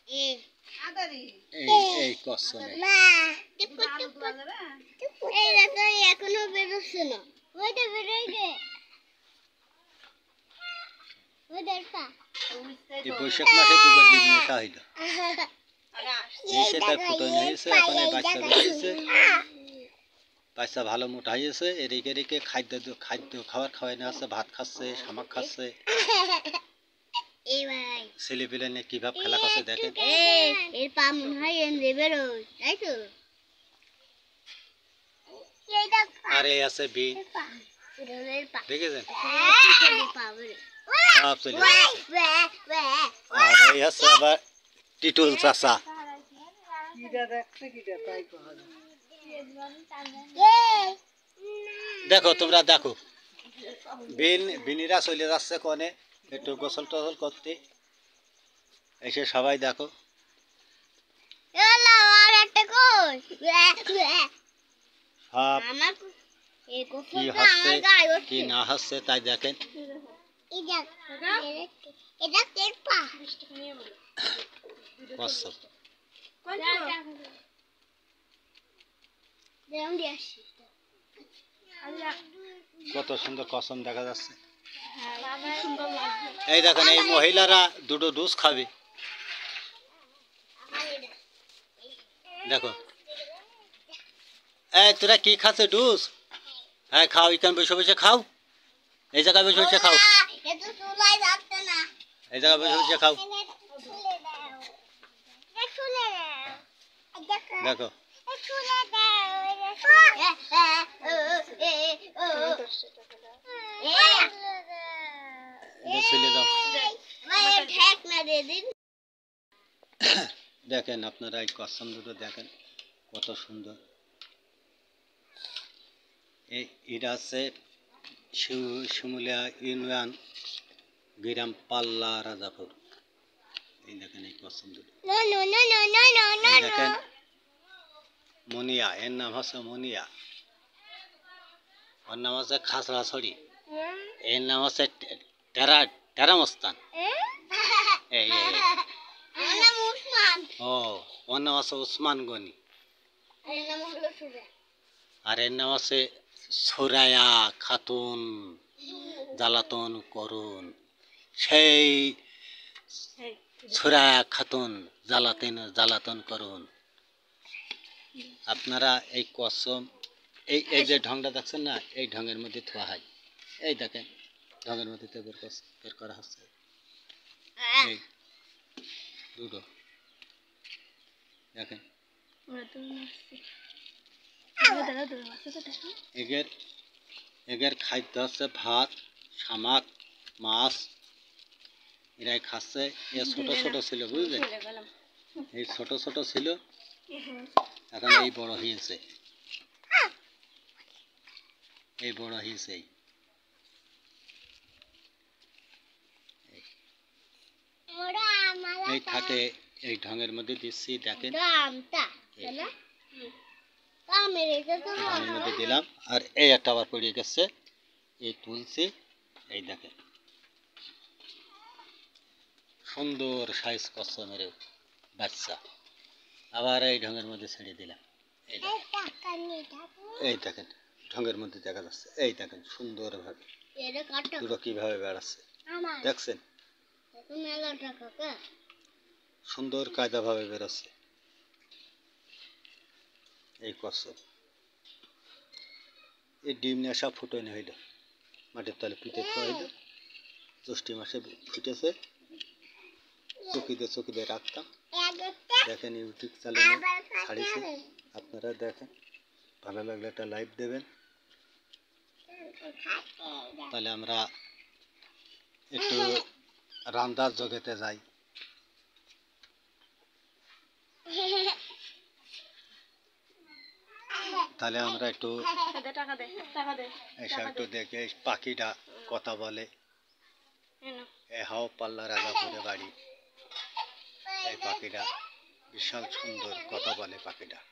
এই কসনে এখনো বেরোচ্ছে না ওইটা বেরোয় গে এই বৈশাখ মাসে দুটো ডিম নেশা হইল এসে তার ফুটো নিয়েছে এখন এই বাচ্চা বেরিয়েছে বাচ্চা ভালো মোটা হয়েছে এদিকে এদিকে খাদ্য খাবার খাওয়াই না আছে ভাত খাচ্ছে শামাক খাচ্ছে ছেলে পেলে নিয়ে কিভাবে খেলা করছে দেখেন এর পা মনে হয় এমনি বেরোয় তাই তো আরে আছে বিন দেখেছেন সব চলে আর এই আছে আবার টিটুল চাচা দেখো তোমরা দেখো বিনিরা চলে যাচ্ছে কনে একটু গোসল টোসল করতে এসে সবাই দেখো সব কি হচ্ছে কি না হচ্ছে তাই দেখেন কত সুন্দর কসম দেখা যাচ্ছে এই দেখেন এই মহিলারা দুটো ডুস খাবে দেখো এই তোরা কি খাচ্ছে ডুস হ্যাঁ খাও এখানে বসে বসে খাও এই জায়গায় বসে বসে খাও এই জায়গায় বসে বসে খাও দেখো দেখেন আপনারা এই কসম দুটো দেখেন কত সুন্দর এটা আছে শিমুলিয়া ইউনিয়ন গ্রাম পাল্লা রাজাপুর এই দেখেন এই কসম দুটো দেখেন মনিয়া এর নাম হচ্ছে মনিয়া ওর নাম হচ্ছে খাসড়াছড়ি এর নাম হচ্ছে টেরামস্তান এই ও ওর নাম আছে উসমান গনি আর এর নাম আছে সুরায়া খাতুন জ্বালাতন করুন সেই সুরায়া খাতুন জ্বালাতন করুন আপনারা এই কসম এই যে ঢংটা দেখছেন না এই ঢঙের মধ্যে থোয়া হয় এই দেখেন ঢঙের মধ্যে তো বের করা হচ্ছে এই দুটো দেখেন এগের খাদ্য হচ্ছে ভাত শামাক মাছ এরাই খাচ্ছে এ ছোট ছোট ছিল বুঝলেন এই ছোট ছোট ছিল এখন এই বড় হয়েছে এই বড় হয়েছে এই থাকে এই ঢঙের মধ্যে দিচ্ছি দেখেন ঢঙের মধ্যে দিলাম আর এই একটা আবার পড়ে গেছে এই তুলছি এই দেখেন সুন্দর সাইজ কসমের বাচ্চা আবার এই ঢঙের মধ্যে ছেড়ে দিলাম এই দেখেন ঢঙের মধ্যে দেখা যাচ্ছে এই দেখেন সুন্দর ভাবে পুরো কিভাবে বেড়াচ্ছে দেখছেন সুন্দর কায়দা ভাবে বেরোচ্ছে এই কসম এই ডিম নেশা ফুটনে হইল মাটির তলে পিঠে খাওয়া হইল জ্যৈষ্ঠ মাসে ফুটেছে চকিতে রাখতাম দেখেন ইউটিউব চ্যানেলে ছাড়িয়েছে আপনারা দেখেন ভালো লাগলে একটা লাইক দেবেন তাহলে আমরা একটু রান্নার জগতে যাই তাহলে আমরা একটু একটু দেখে পাখিটা কথা বলে হাও পাল্লা রাজাপুরে বাড়ি এই পাখিটা বিশাল সুন্দর কথা বলে পাখিটা